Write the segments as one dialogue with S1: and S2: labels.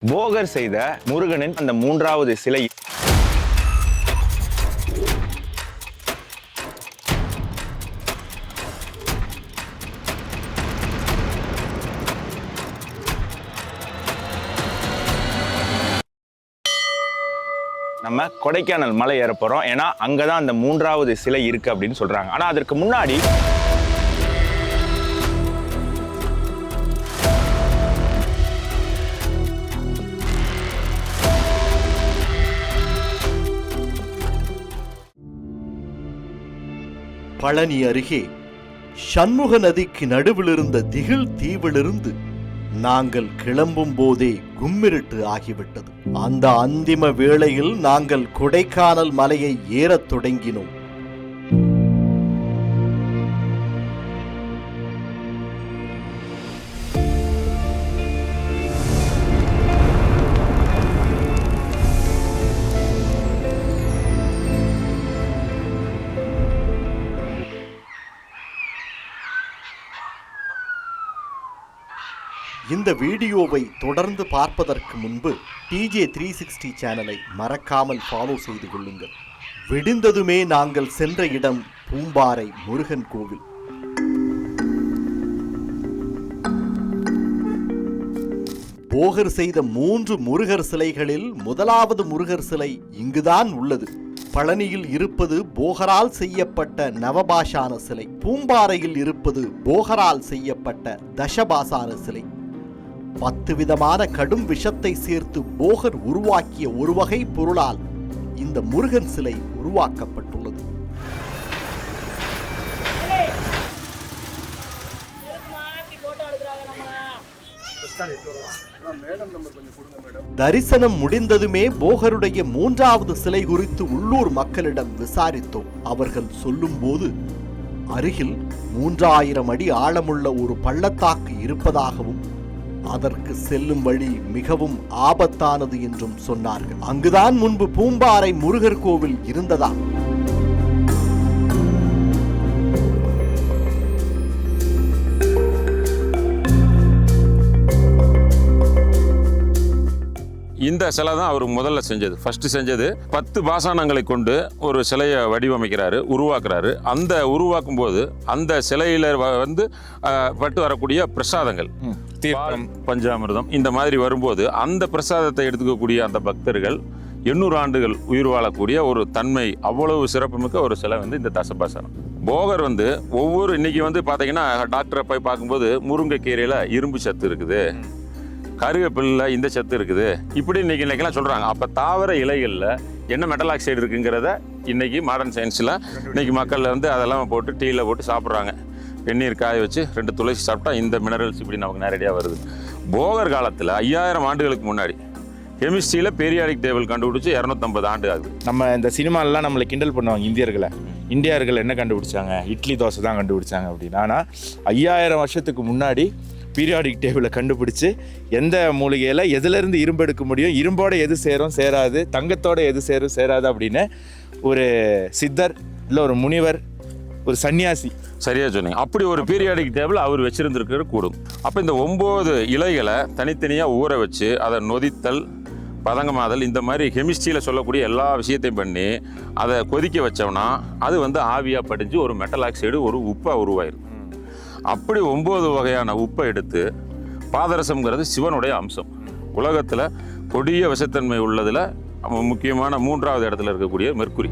S1: போகர் செய்த முருகனின் அந்த மூன்றாவது சிலை நம்ம கொடைக்கானல் மலை ஏற போறோம். ஏன்னா அங்கதான் அந்த மூன்றாவது சிலை இருக்கு அப்படின்னு சொல்றாங்க. ஆனா அதற்கு முன்னாடி
S2: பழனி அருகே சண்முக நதிக்கு நடுவில் இருந்த திகில் தீவிலிருந்து நாங்கள் கிளம்பும் போதே கும்மிருட்டு ஆகிவிட்டது. அந்த அந்திம வேளையில் நாங்கள் கொடைக்கானல் மலையை ஏறத் தொடங்கினோம். இந்த வீடியோவை தொடர்ந்து பார்ப்பதற்கு முன்பு TJ360 சேனலை மறக்காமல் ஃபாலோ செய்து கொள்ளுங்கள். விடிந்ததுமே நாங்கள் சென்ற இடம் பூம்பாறை முருகன் கோவில். போகர் செய்த 3 முருகர் சிலைகளில் முதலாவது முருகர் சிலை இங்குதான் உள்ளது. பழனியில் இருப்பது போகரால் செய்யப்பட்ட நவபாஷான சிலை, பூம்பாறையில் இருப்பது போகரால் செய்யப்பட்ட தசபாசான சிலை. 10 விதமான கடும் விஷத்தை சேர்த்து போகர் உருவாக்கிய ஒரு வகை பொருளால் இந்த முருகன் சிலை உருவாக்கப்பட்டுள்ளது. தரிசனம் முடிந்ததுமே போகருடைய 3வது சிலை குறித்து உள்ளூர் மக்களிடம் விசாரித்தோம். அவர்கள் சொல்லும்போது அருகில் 3000 அடி ஆழமுள்ள ஒரு பள்ளத்தாக்கு இருப்பதாகவும் அதற்கு செல்லும் வழி மிகவும் ஆபத்தானது என்றும் சொன்னார்கள். அங்குதான் முன்பு பூம்பாறை முருகர் கோவில் இருந்ததா?
S3: இந்த சிலை தான் அவர் முதல்ல செஞ்சது. ஃபர்ஸ்ட் செஞ்சது 10 பாசானங்களை கொண்டு ஒரு சிலையை வடிவமைக்கிறாரு, உருவாக்குறாரு. அந்த உருவாக்கும் போது அந்த சிலையில வந்து பட்டு வரக்கூடிய பிரசாதங்கள், தீர்த்தம், பஞ்சாமிர்தம் இந்த மாதிரி வரும்போது அந்த பிரசாதத்தை எடுத்துக்கக்கூடிய அந்த பக்தர்கள் 800 ஆண்டுகள் உயிர் வாழக்கூடிய ஒரு தன்மை, அவ்வளவு சிறப்புமிக்க ஒரு சிலை வந்து இந்த தசபாசனம். போகர் வந்து ஒவ்வொரு இன்னைக்கு வந்து பார்த்தீங்கன்னா டாக்டரை போய் பார்க்கும்போது முருங்கைக்கீரையில் இரும்பு சத்து இருக்குது, கருவேப்பில்ல இந்த சத்து இருக்குது, இப்படி இன்னைக்கெல்லாம் சொல்கிறாங்க. அப்போ தாவர இலைகளில் என்ன மெட்டல் ஆக்சைடு இருக்குங்கிறத இன்னைக்கு மாடர்ன் சயின்ஸில் இன்னைக்கு மக்கள் வந்து அதெல்லாம் போட்டு டீயில் போட்டு சாப்பிட்றாங்க. வெந்நீர் காய வச்சு 2 துளசி சாப்பிட்டா இந்த மினரல்ஸ் இப்படி நமக்கு நேரடியாக வருது. போகர் காலத்தில் 5000 ஆண்டுகளுக்கு முன்னாடி கெமிஸ்ட்ரியில் பீரியாடிக் டேபிள் கண்டுபிடிச்சி 250 ஆண்டு ஆகுது.
S1: நம்ம இந்த சினிமாலெலாம் நம்மளை கிண்டல் பண்ணுவாங்க இந்தியர்கள் என்ன கண்டுபிடிச்சாங்க, இட்லி தோசை தான் கண்டுபிடிச்சாங்க அப்படின்னு. ஆனால் 5000 வருஷத்துக்கு முன்னாடி பீரியாடிக் டேபிளை கண்டுபிடிச்சி எந்த மூலிகையில் எதுலேருந்து இரும்பு எடுக்க முடியும், இரும்போட எது சேரும் சேராது, தங்கத்தோட எது சேரும் சேராது அப்படின்னு ஒரு சித்தர் இல்லை ஒரு முனிவர், ஒரு சன்னியாசி,
S3: சரியாக சொன்னீங்க. அப்படி ஒரு பீரியாடிக் டேபிள் அவர் வச்சுருந்துருக்கிற கூடும். அப்போ இந்த 9 இலைகளை தனித்தனியாக ஊற வச்சு அதை நொதித்தல், பதங்கமாதல், இந்த மாதிரி கெமிஸ்ட்ரியில் சொல்லக்கூடிய எல்லா விஷயத்தையும் பண்ணி அதை கொதிக்க வச்சோம்னா அது வந்து ஆவியாக படிஞ்சு ஒரு மெட்டல் ஆக்சைடு, ஒரு உப்பாக உருவாயிரும். அப்படி 9 வகையான உப்பை எடுத்து, பாதரசம்ங்கிறது சிவனுடைய அம்சம். உலகத்தில் கொடிய விஷத்தன்மை உள்ளதில் முக்கியமான 3வது இடத்துல இருக்கக்கூடிய மெர்க்குரி.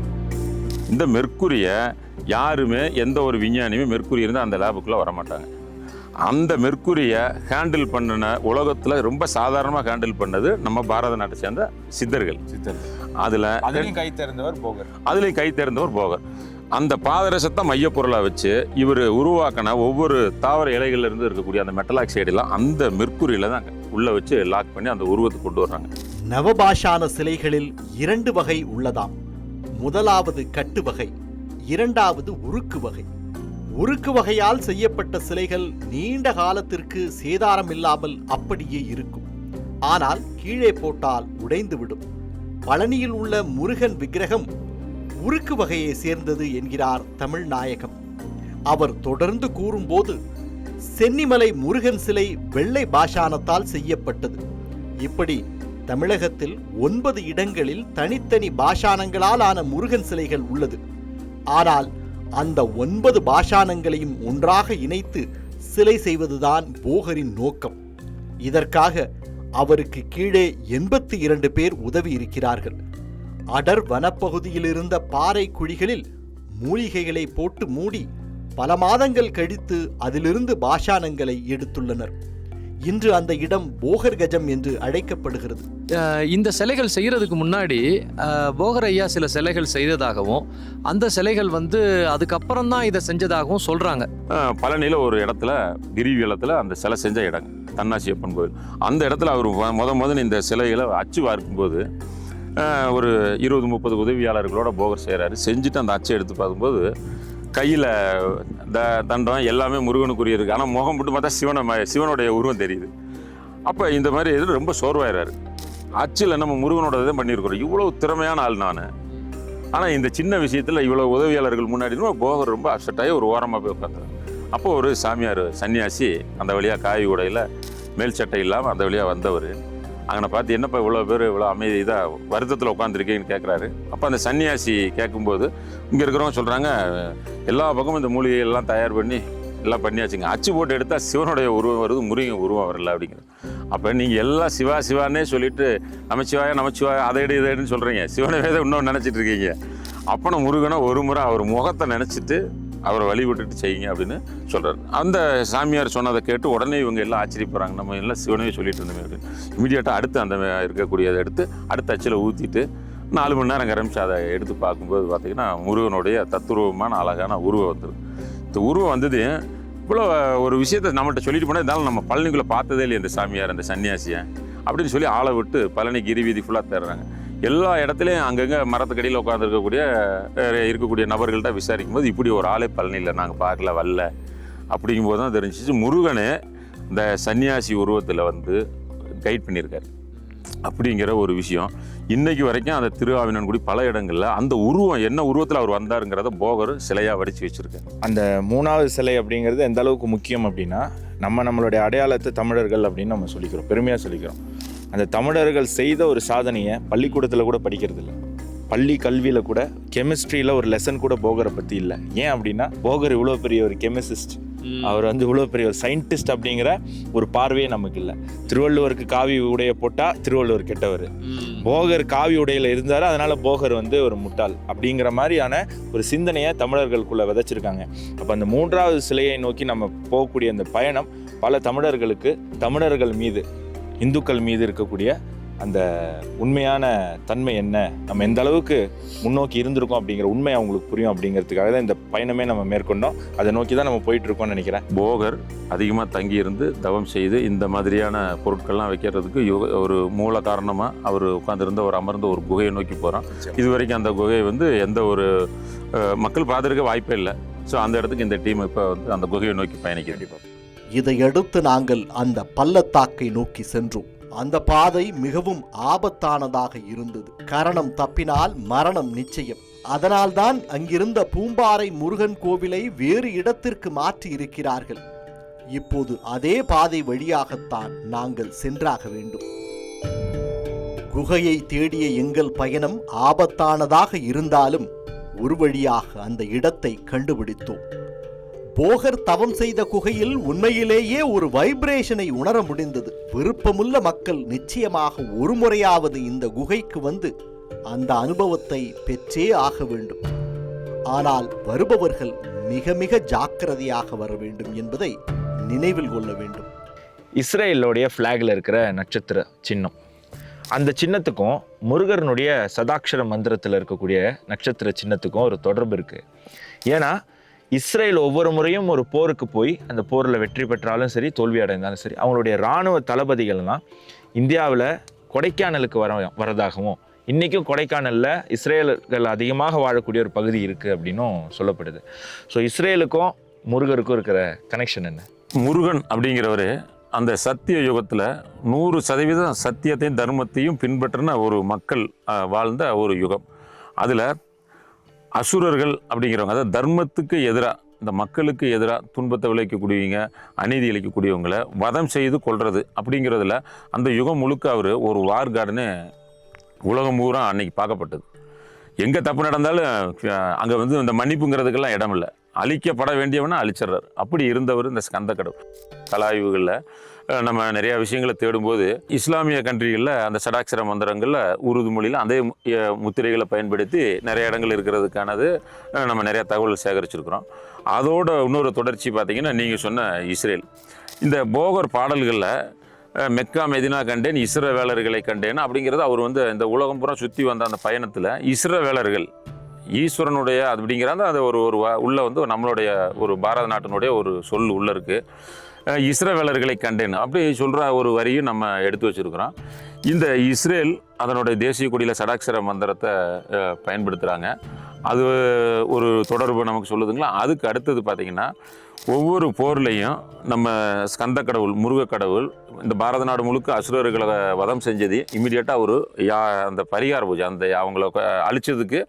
S3: இந்த மெர்க்குரியை யாருமே, எந்த ஒரு விஞ்ஞானியுமே மெர்க்குரி இருந்தால் அந்த லேபுக்குள்ளே வரமாட்டாங்க. அந்த மெர்க்குரியை ஹேண்டில் பண்ணின உலகத்தில் ரொம்ப சாதாரணமாக ஹேண்டில் பண்ணது நம்ம பாரத நாட்டை சேர்ந்த சித்தர்கள். அதுலேயும் கை தேர்ந்தவர் போகர். அந்த பாதரசத்தை மையப்பொருளாக வச்சு இவர் உருவாக்கின ஒவ்வொரு தாவர இலைகளிலிருந்து இருக்கக்கூடிய அந்த மெட்டல் ஆக்சைடெல்லாம் அந்த மெர்க்குரியில் தான் உள்ளே வச்சு லாக் பண்ணி அந்த உருவத்தை கொண்டு வர்றாங்க.
S2: நவபாஷான சிலைகளில் 2 வகை உள்ளதாம். முதலாவது கட்டு வகை, 2வது உருக்கு வகை. உருக்கு வகையால் செய்யப்பட்ட சிலைகள் நீண்ட காலத்திற்கு சேதாரம் இல்லாமல் அப்படியே இருக்கும். ஆனால் கீழே போட்டால் உடைந்துவிடும். பழனியில் உள்ள முருகன் விக்கிரகம் உருக்கு வகையை சேர்ந்தது என்கிறார் தமிழ்நாயகம். அவர் தொடர்ந்து கூறும்போது, சென்னிமலை முருகன் சிலை வெள்ளை பாஷானத்தால் செய்யப்பட்டது. இப்படி தமிழகத்தில் 9 இடங்களில் தனித்தனி பாஷாணங்களால் ஆன முருகன் சிலைகள் உள்ளது. ஆனால் அந்த 9 பாஷாணங்களையும் ஒன்றாக இணைத்து சிலை செய்வதுதான் போகரின் நோக்கம். இதற்காக அவருக்கு கீழே 82 பேர் உதவி இருக்கிறார்கள். அடர் வனப்பகுதியில் இருந்த பாறை குழிகளில் மூலிகைகளை போட்டு மூடி பல மாதங்கள் கழித்து அதிலிருந்து பாஷாணங்களை எடுத்துள்ளனர். இன்று அந்த இடம் போகர் கஜம் என்று அழைக்கப்படுகிறது.
S4: இந்த சிலைகள் செய்கிறதுக்கு முன்னாடி போகர் ஐயா சில சிலைகள் செய்ததாகவும் அந்த சிலைகள் அதுக்கப்புறம் தான் இதை செஞ்சதாகவும் சொல்கிறாங்க.
S3: பழனியில் ஒரு இடத்துல கிரிவலத்தில் அந்த சிலை செஞ்ச இடம் தன்னாசி அப்பன் கோவில். அந்த இடத்துல அவர் முதல் இந்த சிலைகளை அச்சு வார்க்கும்போது ஒரு 20-30 உதவியாளர்களோட போகர் செய்கிறாரு. செஞ்சுட்டு அந்த அச்சை எடுத்து பார்க்கும்போது கையில் தண்டம் எல்லாமே முருகனுக்குரிய இருக்குது. ஆனால் முகம் மட்டும் பார்த்தா சிவனுடைய உருவம் தெரியுது. அப்போ இந்த மாதிரி இது ரொம்ப சோர்வாயிறாரு. அச்சில் நம்ம முருகனோட தான் பண்ணியிருக்கிறோம். இவ்வளோ திறமையான ஆள் நான், ஆனால் இந்த சின்ன விஷயத்தில் இவ்வளோ உதவியாளர்கள் முன்னாடி போகர் ரொம்ப அப்செட் ஆகி ஒரு ஓரமாக போய் உட்காந்துறாரு. அப்போ ஒரு சாமியார் சன்னியாசி அந்த வழியாக காய் உடையில் மேல் சட்டை இல்லாமல் அந்த வழியாக வந்தவர் அங்கே பார்த்து என்னப்பா இவ்வளோ பேர் இவ்வளோ அமைதி இதாக வருத்தத்தில் உட்காந்துருக்கேன்னு கேட்குறாரு. அப்போ அந்த சன்னியாசி கேட்கும்போது இங்கே இருக்கிறவங்க சொல்கிறாங்க, எல்லா பக்கமும் இந்த மூலிகையெல்லாம் தயார் பண்ணி எல்லாம் பண்ணியாச்சுங்க, அச்சு போட்டு எடுத்தால் சிவனுடைய உருவம் வருது, முருகன் உருவம் வரல அப்படிங்கிறது. அப்போ நீங்கள் எல்லாம் சிவா சிவானே சொல்லிட்டு நமச்சிவாய அதை எடுன்னு சொல்கிறீங்க, சிவனவே தான் இன்னொன்று நினச்சிட்டு இருக்கீங்க. அப்போ முருகனை ஒரு முறை அவர் முகத்தை நினச்சிட்டு அவரை வழிபட்டுட்டு செய்யுங்க அப்படின்னு சொல்கிறார். அந்த சாமியார் சொன்னதை கேட்டு உடனே இவங்க எல்லாம் ஆச்சரியப்படுறாங்க, நம்ம எல்லாம் சிவனவே சொல்லிட்டு இருந்தோமே அப்படின்னு. இமீடியட்டாக அடுத்து அந்த இருக்கக்கூடியதை எடுத்து அடுத்த அச்சில் ஊற்றிட்டு 4 மணி நேரம் கரமிச்சு அதை எடுத்து பார்க்கும்போது பார்த்திங்கன்னா முருகனுடைய தத்துருவமான அழகான உருவம் வந்துடும். இந்த உருவம் வந்தது இவ்வளோ ஒரு விஷயத்தை நம்மள்கிட்ட சொல்லிட்டு போனால் இருந்தாலும் நம்ம பழனிக்குள்ளே பார்த்ததே இல்லையா இந்த சாமியார் அந்த சன்னியாசியை அப்படின்னு சொல்லி ஆளை விட்டு பழனி கிரி வீதி ஃபுல்லாக தேடுறாங்க. எல்லா இடத்துலையும் அங்கங்கே மரத்துக்கடியில் இருக்கக்கூடிய நபர்கள்ட்ட விசாரிக்கும் போது இப்படி ஒரு ஆளே பழனியில் நாங்கள் பார்க்கல வரல அப்படிங்கும்போது தான் தெரிஞ்சிச்சு முருகனே இந்த சன்னியாசி உருவத்தில் கைட் பண்ணியிருக்காரு அப்படிங்கிற ஒரு விஷயம். இன்னைக்கு வரைக்கும் அந்த திருஆவினன்குடி பல இடங்களில் அந்த உருவம் என்ன உருவத்தில் அவர் வந்தாருங்கிறத போகர் சிலையாக வடித்து வச்சுருக்காரு.
S1: அந்த 3வது சிலை அப்படிங்கிறது எந்த அளவுக்கு முக்கியம் அப்படின்னா, நம்மளுடைய அடையாளத்தை தமிழர்கள் அப்படின்னு நம்ம சொல்லிக்கிறோம், பெருமையாக சொல்லிக்கிறோம். அந்த தமிழர்கள் செய்த ஒரு சாதனையை பள்ளிக்கூடத்தில் கூட படிக்கிறது இல்லை. பள்ளி கல்வியில் கூட கெமிஸ்ட்ரியில் ஒரு லெசன் கூட போகரை பற்றி இல்லை. ஏன் அப்படின்னா போகர் இவ்வளோ பெரிய ஒரு கெமிசிஸ்ட், அவர் இவ்வளோ பெரிய ஒரு சயின்டிஸ்ட் அப்படிங்கிற ஒரு பார்வையே நமக்கு இல்லை. திருவள்ளுவருக்கு காவி உடைய போட்டால் திருவள்ளுவர் கெட்டவர், போகர் காவி உடையில் இருந்தார் அதனால் போகர் ஒரு முட்டாள் அப்படிங்கிற மாதிரியான ஒரு சிந்தனையை தமிழர்களுக்குள்ளே விதைச்சிருக்காங்க. அப்போ அந்த 3வது சிலையை நோக்கி நம்ம போகக்கூடிய அந்த பயணம் பல தமிழர்கள் மீது, இந்துக்கள் மீது இருக்கக்கூடிய அந்த உண்மையான தன்மை என்ன, நம்ம எந்த அளவுக்கு முன்னோக்கி இருந்திருக்கோம் அப்படிங்கிற உண்மை அவங்களுக்கு புரியும் அப்படிங்கிறதுக்காக தான் இந்த பயணமே நம்ம மேற்கொண்டோம். அதை நோக்கி தான் நம்ம போயிட்டு இருக்கோம்னு நினைக்கிறேன்.
S3: போகர் அதிகமாக தங்கியிருந்து தவம் செய்து இந்த மாதிரியான பொருட்கள்லாம் வைக்கிறதுக்கு ஒரு மூல காரணமாக அவர் உட்காந்துருந்த ஒரு அமர்ந்த ஒரு குகையை நோக்கி போகிறோம். இது வரைக்கும் அந்த குகையை எந்த ஒரு மக்கள் பார்த்துருக்க வாய்ப்பே இல்லை. ஸோ அந்த இடத்துக்கு இந்த டீம் இப்போ அந்த குகையை நோக்கி பயணிக்க வேண்டியது.
S2: இதையடுத்து நாங்கள் அந்த பள்ளத்தாக்கை நோக்கி சென்றோம். அந்த பாதை மிகவும் ஆபத்தானதாக இருந்தது. கரணம் தப்பினால் மரணம் நிச்சயம். அதனால்தான் அங்கிருந்த பூம்பாறை முருகன் கோவிலை வேறு இடத்திற்கு மாற்றி இருக்கிறார்கள். இப்போது அதே பாதை வழியாகத்தான் நாங்கள் சென்றாக வேண்டும். குகையை தேடிய எங்கள் பயணம் ஆபத்தானதாக இருந்தாலும் ஒரு வழியாக அந்த இடத்தை கண்டுபிடித்தோம். போகர் தவம் செய்த குகையில் உண்மையிலேயே ஒரு வைப்ரேஷனை உணர முடிந்தது. விருப்பமுள்ள மக்கள் நிச்சயமாக ஒரு முறையாவது இந்த குகைக்கு அந்த அனுபவத்தை பெற்றே ஆக வேண்டும். ஆனால் வருபவர்கள் மிக மிக ஜாக்கிரதையாக வர வேண்டும் என்பதை நினைவில் கொள்ள வேண்டும்.
S1: இஸ்ரேலோடைய ஃப்ளாகில் இருக்கிற நட்சத்திர சின்னம், அந்த சின்னத்துக்கும் முருகனுடைய சதாட்சர மந்திரத்தில் இருக்கக்கூடிய நட்சத்திர சின்னத்துக்கும் ஒரு தொடர்பு இருக்குது. ஏன்னா இஸ்ரேல் ஒவ்வொரு முறையும் ஒரு போருக்கு போய் அந்த போரில் வெற்றி பெற்றாலும் சரி, தோல்வி அடைந்தாலும் சரி, அவங்களுடைய இராணுவ தளபதிகள்லாம் இந்தியாவில் கொடைக்கானலுக்கு வரதாகவும், இன்றைக்கும் கொடைக்கானலில் இஸ்ரேலர்கள் அதிகமாக வாழக்கூடிய ஒரு பகுதி இருக்குது அப்படின்னும் சொல்லப்படுது. ஸோ இஸ்ரேலுக்கும் முருகருக்கும் இருக்கிற கனெக்ஷன் என்ன?
S3: முருகன் அப்படிங்கிறவர் அந்த சத்திய யுகத்தில் 100% சத்தியத்தையும் தர்மத்தையும் பின்பற்றின ஒரு மக்கள் வாழ்ந்த ஒரு யுகம். அதில் அசுரர்கள் அப்படிங்கிறவங்க, அதாவது தர்மத்துக்கு எதிராக இந்த மக்களுக்கு எதிராக துன்பத்தை விளைவிக்கக்கூடியவங்க, அநீதி இழைக்கக்கூடியவங்களை வதம் செய்து கொள்வது அப்படிங்கிறதுல அந்த யுகம் முழுக்க அவர் ஒரு வார் கார்டுன்னு உலகம் பூரா அன்னைக்கு பார்க்கப்பட்டது. எங்கே தப்பு நடந்தாலும் அங்கே வந்து இந்த மன்னிப்புங்கிறதுக்கெல்லாம் இடம் இல்லை. அழிக்கப்பட வேண்டியவனை அழிச்சிட்றாரு. அப்படி இருந்தவர் இந்த ஸ்கந்த கடவுள். கலாய்வுகளில் நம்ம நிறையா விஷயங்களை தேடும்போது இஸ்லாமிய கண்ட்ரிகளில் அந்த சடாட்சர மந்திரங்களில் உருது மொழியில் அதே முத்திரைகளை பயன்படுத்தி நிறைய இடங்கள் இருக்கிறதுக்கானது நம்ம நிறையா தகவல் சேகரிச்சிருக்கிறோம். அதோட இன்னொரு தொடர்ச்சி பார்த்திங்கன்னா நீங்கள் சொன்ன இஸ்ரேல். இந்த போகர் பாடல்களில் மெக்கா மெதினா கண்டேன், இஸ்ரவேலர்களை கண்டேன் அப்படிங்கிறது அவர் வந்து இந்த உலகம் பூரா சுற்றி வந்த அந்த பயணத்தில் இஸ்ரவேலர்கள் ஈஸ்வரனுடைய அது அப்படிங்கிறாங்க. அது ஒரு உள்ள வந்து நம்மளுடைய ஒரு பாரத நாட்டினுடைய ஒரு சொல் உள்ள இருக்குது. இஸ்ரவேலர்களை கண்டேன் அப்படி சொல்கிற ஒரு வரியும் நம்ம எடுத்து வச்சுருக்கிறோம். இந்த இஸ்ரேல் அதனுடைய தேசிய கொடியில் சடாட்சர மந்திரத்தை பயன்படுத்துகிறாங்க. அது ஒரு தொடர்பு நமக்கு சொல்லுதுங்களா. அதுக்கு அடுத்தது பார்த்திங்கன்னா ஒவ்வொரு போர்லையும் நம்ம ஸ்கந்த கடவுள், முருக கடவுள் இந்த பாரத நாடு முழுக்க அசுரர்களை வதம் செஞ்சது இம்மிடியேட்டாக ஒரு அந்த பரிகார பூஜை, அந்த அவங்கள அழிச்சதுக்கு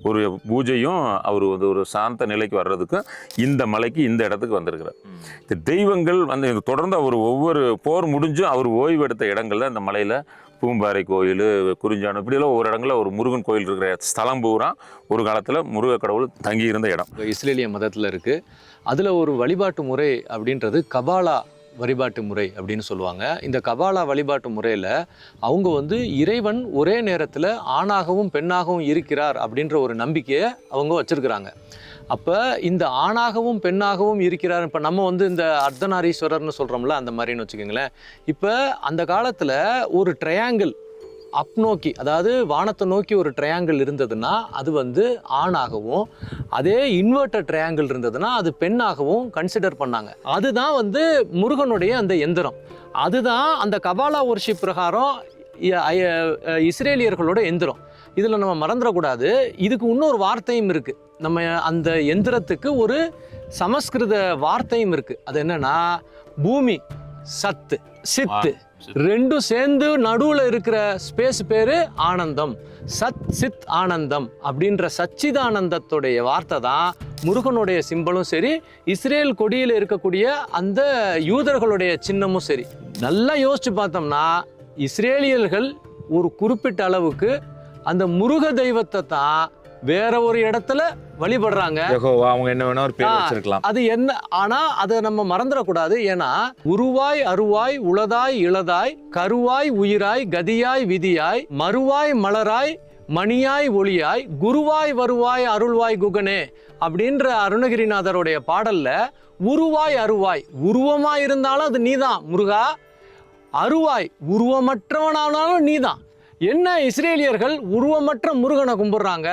S3: ஒரு பூஜையும் அவர் வந்து ஒரு சாந்த நிலைக்கு வர்றதுக்கும் இந்த மலைக்கு இந்த இடத்துக்கு வந்திருக்கிறார். இந்த தெய்வங்கள் வந்து தொடர்ந்து அவர் ஒவ்வொரு போர் முடிஞ்சும் அவர் ஓய்வு எடுத்த இடங்கள்ல இந்த மலையில் பூம்பாறை கோயில், குறிஞ்சானம் இப்படியெல்லாம் ஒவ்வொரு இடங்களில் ஒரு முருகன் கோயில் இருக்கிற ஸ்தலம் பூரா ஒரு காலத்தில் முருக கடவுள் தங்கி இருந்த இடம்.
S4: இஸ்ரேலிய மதத்தில் இருக்குது. அதில் ஒரு வழிபாட்டு முறை அப்படின்றது கபாலா வழிபாட்டு முறை அப்படின்னு சொல்லுவாங்க. இந்த கபாலா வழிபாட்டு முறையில் அவங்க வந்து இறைவன் ஒரே நேரத்தில் ஆணாகவும் பெண்ணாகவும் இருக்கிறார் அப்படின்ற ஒரு நம்பிக்கையை அவங்க வச்சுருக்கிறாங்க. அப்போ இந்த ஆணாகவும் பெண்ணாகவும் இருக்கிறார், இப்போ நம்ம வந்து இந்த அர்த்தநாரீஸ்வரர்னு சொல்கிறோம்ல அந்த மாதிரின்னு வச்சுக்கோங்களேன். இப்போ அந்த காலத்தில் ஒரு ட்ரையாங்கிள் அப் நோக்கி, அதாவது வானத்தை நோக்கி ஒரு ட்ரையாங்கிள் இருந்ததுன்னா அது வந்து ஆணாகவும், அதே இன்வெர்டட் ட்ரையாங்கிள் இருந்ததுன்னா அது பெண்ணாகவும் கன்சிடர் பண்ணாங்க. அதுதான் வந்து முருகனுடைய அந்த எந்திரம். அதுதான் அந்த கபாலா வொர்ஷிப் பிரகாரம் இஸ்ரேலியர்களோட எந்திரம். இதில் நம்ம மறந்துடக்கூடாது, இதுக்கு இன்னொரு வார்த்தையும் இருக்குது. நம்ம அந்த எந்திரத்துக்கு ஒரு சமஸ்கிருத வார்த்தையும் இருக்குது. அது என்னன்னா பூமி, சத்து, சித்து ரெண்டும் சேர்ந்து நடுவில் இருக்கிற ஸ்பேஸ் பேரு ஆனந்தம். சத் சித் ஆனந்தம் அப்படின்ற சச்சிதானந்தத்துடைய வார்த்தை தான் முருகனுடைய சிம்பலும் சரி, இஸ்ரேல் கொடியில் இருக்கக்கூடிய அந்த யூதர்களுடைய சின்னமும் சரி. நல்லா யோசிச்சு பார்த்தோம்னா இஸ்ரேலியர்கள் ஒரு குறிப்பிட்ட அளவுக்கு அந்த முருக தெய்வத்தை தான் வேற ஒரு இடத்துல வழிபடுறாங்க.
S1: அவங்க என்ன வேணா ஒரு பேர் வச்சிருக்கலாம்.
S4: அது என்ன, ஆனா அதை நம்ம மறந்துடக்கூடாது. ஏன்னா உருவாய் அருவாய் உளதாய் இளதாய் கருவாய் உயிராய் கதியாய் விதியாய் மறுவாய் மலராய் மணியாய் ஒளியாய் குருவாய் வருவாய் அருள்வாய் குகனே அப்படின்ற அருணகிரிநாதருடைய பாடல்ல உருவாய் அருவாய், உருவமாய் இருந்தாலும் அது நீதான் முருகா, அருவாய் உருவமற்றவனானாலும் நீதான். என்ன இஸ்ரேலியர்கள் உருவமற்ற முருகனை கும்பிடுறாங்க,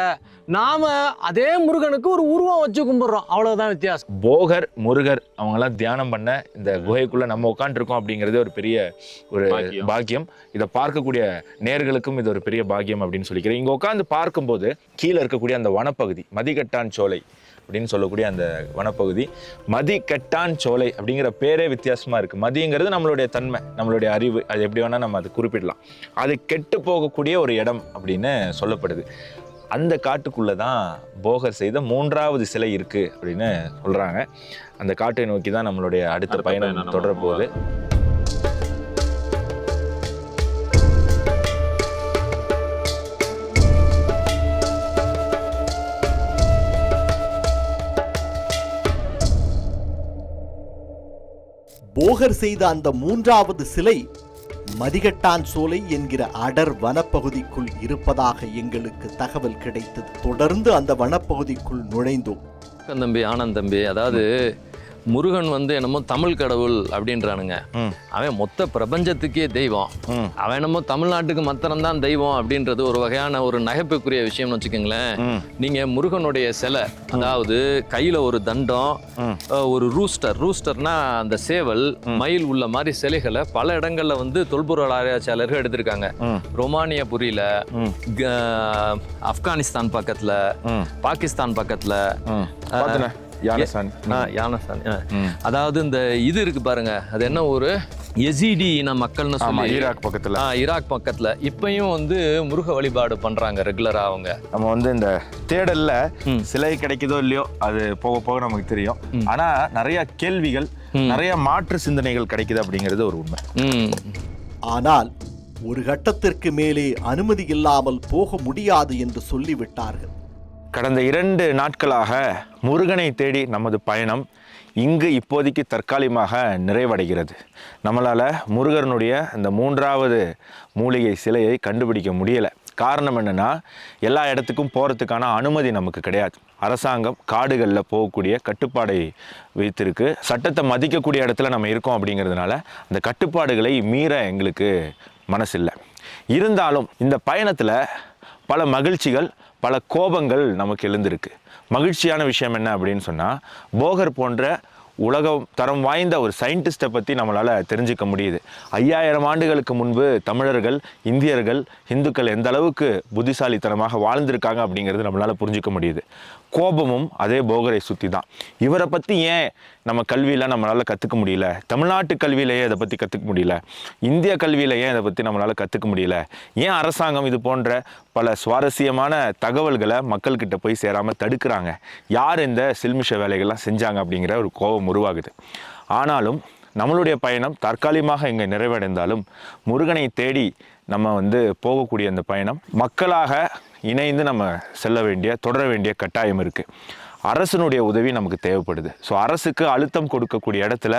S4: நாம அதே முருகனுக்கு ஒரு உருவம் வச்சு கும்பிடுறோம், அவ்வளவுதான் வித்தியாசம்.
S1: போகர், முருகர் அவங்கெல்லாம் தியானம் பண்ண இந்த குகைக்குள்ள நம்ம உட்காந்துருக்கோம் அப்படிங்கிறது ஒரு பெரிய ஒரு பாக்கியம். இதை பார்க்கக்கூடிய நேர்களுக்கும் இது ஒரு பெரிய பாக்கியம் அப்படின்னு சொல்லிக்கிறேன். இங்க உட்காந்து பார்க்கும்போது கீழே இருக்கக்கூடிய அந்த வனப்பகுதி மதிகட்டான் சோலை அப்படின்னு சொல்லக்கூடிய அந்த வனப்பகுதி, மதிகட்டான் சோலை அப்படிங்கிற பேரே வித்தியாசமா இருக்கு. மதிங்கிறது நம்மளுடைய தன்மை, நம்மளுடைய அறிவு, அது எப்படி வேணா நம்ம அதை குறிப்பிடலாம். அது கெட்டு போகக்கூடிய ஒரு இடம் அப்படின்னு சொல்லப்படுது. அந்த காட்டுக்குள்ளே தான் போகர் செய்த 3வது சிலை இருக்குது அப்படின்னு சொல்கிறாங்க. அந்த காட்டை நோக்கி தான் நம்மளுடைய அடுத்த பயணம் தொடர போகுது.
S2: போகர் செய்த அந்த 3வது சிலை மதிகட்டான் சோலை என்கிற அடர் வனப்பகுதிக்குள் இருப்பதாக எங்களுக்கு தகவல் கிடைத்தது. தொடர்ந்து அந்த வனப்பகுதிக்குள் நுழைந்தோம்.
S4: தம்பி ஆனந்த் தம்பி, அதாவது முருகன் வந்து என்னமோ தமிழ் கடவுள் அப்படின்றானுங்க. அவன் மொத்த பிரபஞ்சத்துக்கே தெய்வம். அவன் என்னமோ தமிழ்நாட்டுக்கு மாத்திரம்தான் தெய்வம் அப்படின்றது ஒரு வகையான ஒரு நகைப்புக்குரிய விஷயம்னு வச்சுக்கோங்களேன். நீங்க முருகனுடைய சிலை, அதாவது கையில ஒரு தண்டம், ஒரு ரூஸ்டர்னா அந்த சேவல், மயில் உள்ள மாதிரி சிலைகளை பல இடங்கள்ல வந்து தொல்பொருள் ஆராய்ச்சியாளர்கள் எடுத்திருக்காங்க. ரொமானியபுரியில, ஆப்கானிஸ்தான் பக்கத்துல, பாகிஸ்தான் பக்கத்துல,
S1: யானசான்.
S4: யானசான். அதாவது இந்த இது இருக்கு பாருங்க, அது என்ன ஊரு, எசிடி இன மக்கள்னு சொல்லி
S1: ஈராக் பக்கத்துல.
S4: ஈராக் பக்கத்துல இப்பயும் வந்து முருக வழிபாடு பண்றாங்க ரெகுலரா அவங்க.
S1: நம்ம வந்து இந்த தேடல்ல சிலை கிடைக்குதோ இல்லையோ அது போக போக நமக்கு தெரியும். ஆனா நிறைய கேள்விகள், நிறைய மாற்று சிந்தனைகள் கிடைக்குது அப்படிங்கிறது ஒரு உண்மை.
S2: ஆனால் ஒரு கட்டத்திற்கு மேலே அனுமதி இல்லாமல் போக முடியாது என்று சொல்லிவிட்டார்கள்.
S1: கடந்த 2 நாட்களாக முருகனை தேடி நமது பயணம் இங்கு இப்போதைக்கு தற்காலிகமாக நிறைவடைகிறது. நம்மளால் முருகனுடைய அந்த 3வது மூலிகை சிலையை கண்டுபிடிக்க முடியலை. காரணம் என்னென்னா, எல்லா இடத்துக்கும் போகிறதுக்கான அனுமதி நமக்கு கிடையாது. அரசாங்கம் காடுகளில் போகக்கூடிய கட்டுப்பாடை வைத்திருக்கு. சட்டத்தை மதிக்கக்கூடிய இடத்துல நம்ம இருக்கோம் அப்படிங்கிறதுனால அந்த கட்டுப்பாடுகளை மீற எங்களுக்கு மனசில்லை. இருந்தாலும் இந்த பயணத்தில் பல மகிழ்ச்சிகள், பல கோபங்கள் நமக்கு எழுந்திருக்கு. மகிழ்ச்சியான விஷயம் என்ன அப்படின்னு சொன்னால், போகர் போன்ற உலகம் தரம் வாய்ந்த ஒரு சயின்டிஸ்ட்டை பற்றி நம்மளால் தெரிஞ்சுக்க முடியுது. 5000 ஆண்டுகளுக்கு முன்பு தமிழர்கள், இந்தியர்கள், இந்துக்கள் எந்த அளவுக்கு புத்திசாலித்தனமாக வாழ்ந்திருக்காங்க அப்படிங்கிறது நம்மளால் புரிஞ்சிக்க முடியுது. கோபமும் அதே போகரை சுற்றி தான். இவரை பற்றி ஏன் நம்ம கல்வியில் நம்மளால் கற்றுக்க முடியல? தமிழ்நாட்டு கல்வியிலேயே இதை பற்றி கற்றுக்க முடியல? இந்திய கல்வியில் ஏன் இதை பற்றி நம்மளால் கற்றுக்க முடியல? ஏன் அரசாங்கம் இது போன்ற பல சுவாரஸ்யமான தகவல்களை மக்கள்கிட்ட போய் சேராமல் தடுக்கிறாங்க? யார் இந்த சில்மிஷ வேலைகள்லாம் செஞ்சாங்க அப்படிங்கிற ஒரு கோபம் உருவாகுது. ஆனாலும் நம்மளுடைய பயணம் தற்காலிகமாக இங்கே நிறைவடைந்தாலும் முருகனை தேடி நம்ம வந்து போகக்கூடிய அந்த பயணம் மக்களாக இணைந்து நம்ம தொடர வேண்டிய கட்டாயம் இருக்குது. அரசனுடைய உதவி நமக்கு தேவைப்படுது. ஸோ அரசுக்கு அழுத்தம் கொடுக்கக்கூடிய இடத்துல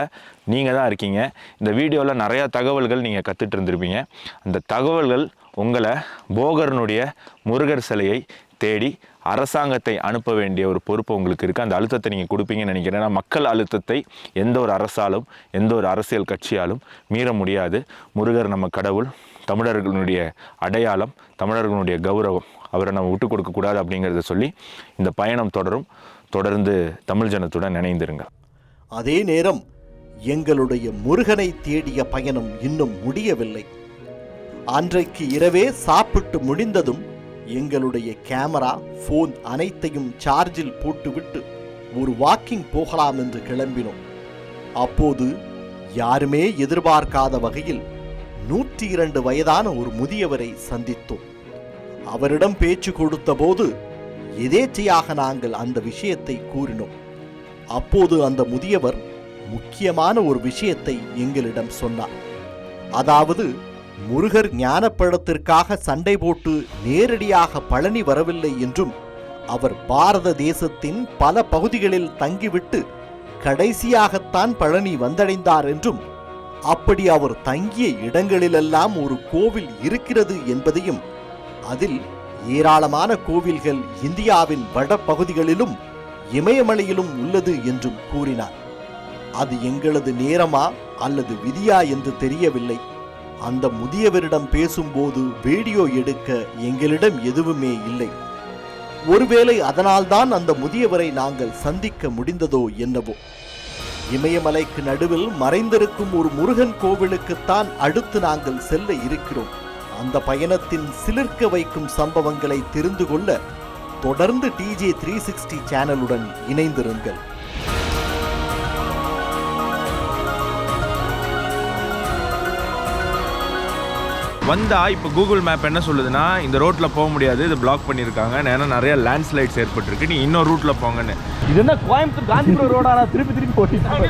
S1: நீங்கள் தான் இருக்கீங்க. இந்த வீடியோவில் நிறையா தகவல்கள் நீங்கள் கற்றுட்டு இருந்திருப்பீங்க. அந்த தகவல்கள் உங்களை போகரனுடைய முருகர் சிலையை தேடி அரசாங்கத்தை அனுப்ப வேண்டிய ஒரு பொறுப்பு உங்களுக்கு இருக்குது. அந்த அழுத்தத்தை நீங்கள் கொடுப்பீங்கன்னு நினைக்கிறேன். ஏன்னா மக்கள் அழுத்தத்தை எந்த ஒரு அரசாலும், எந்த ஒரு அரசியல் கட்சியாலும் மீற முடியாது. முருகர் நம்ம கடவுள், தமிழர்களுடைய அடையாளம், தமிழர்களுடைய கௌரவம். அவரை நம்ம விட்டு கொடுக்கக்கூடாது அப்படிங்கிறத சொல்லி இந்த பயணம் தொடர்ந்து தமிழ் ஜனத்துடன் இணைந்திருங்க.
S2: அதே நேரம் எங்களுடைய முருகனை தேடிய பயணம் இன்னும் முடியவில்லை. அன்றைக்கு இரவே சாப்பிட்டு முடிந்ததும் எங்களுடைய கேமரா, போன் அனைத்தையும் சார்ஜில் போட்டுவிட்டு ஒரு வாக்கிங் போகலாம் என்று கிளம்பினோம். அப்போது யாருமே எதிர்பார்க்காத வகையில் 102 வயதான ஒரு முதியவரை சந்தித்தோம். அவரிடம் பேச்சு கொடுத்த போது எதேச்சையாக நாங்கள் அந்த விஷயத்தை கூறினோம். அப்போது அந்த முதியவர் முக்கியமான ஒரு விஷயத்தை எங்களிடம் சொன்னார். அதாவது, முருகர் ஞானப்பழத்திற்காக சண்டை போட்டு நேரடியாக பழனி வரவில்லை என்றும், அவர் பாரத தேசத்தின் பல பகுதிகளில் தங்கிவிட்டு கடைசியாகத்தான் பழனி வந்தடைந்தார் என்றும், அப்படி அவர் தங்கிய இடங்களிலெல்லாம் ஒரு கோவில் இருக்கிறது என்பதையும், அதில் ஏராளமான கோவில்கள் இந்தியாவின் வட பகுதிகளிலும் இமயமலையிலும் உள்ளது என்றும் கூறினார். அது எங்களது நேரமா அல்லது விதியா என்று தெரியவில்லை. அந்த முதியவரிடம் பேசும்போது வீடியோ எடுக்க எங்களிடம் எதுவுமே இல்லை. ஒருவேளை அதனால்தான் அந்த முதியவரை நாங்கள் சந்திக்க முடிந்ததோ என்னவோ. இமயமலைக்கு நடுவில் மறைந்திருக்கும் ஒரு முருகன் கோவிலுக்குத்தான் அடுத்து நாங்கள் செல்ல இருக்கிறோம். அந்த பயணத்தின் சிலிர்க்க வைக்கும் சம்பவங்களை தெரிந்து கொள்ள தொடர்ந்து TJ 360 சேனலுடன் இணைந்திருங்கள்.
S1: இப்போ கூகுள் மேப் என்ன சொல்லுதுன்னா, இந்த ரோட்டில் போக முடியாது, இது பிளாக் பண்ணியிருக்காங்க, ஏன்னா நிறைய லேண்ட்ஸ்லைட்ஸ் ஏற்பட்டிருக்கு, நீ இன்னொரு ரூட்டில் போங்கன்னு.
S5: இது என்ன கோயம்புத்தூர் காந்திபுரம் ரோடானா திருப்பி ஓட்டிட்டாங்க.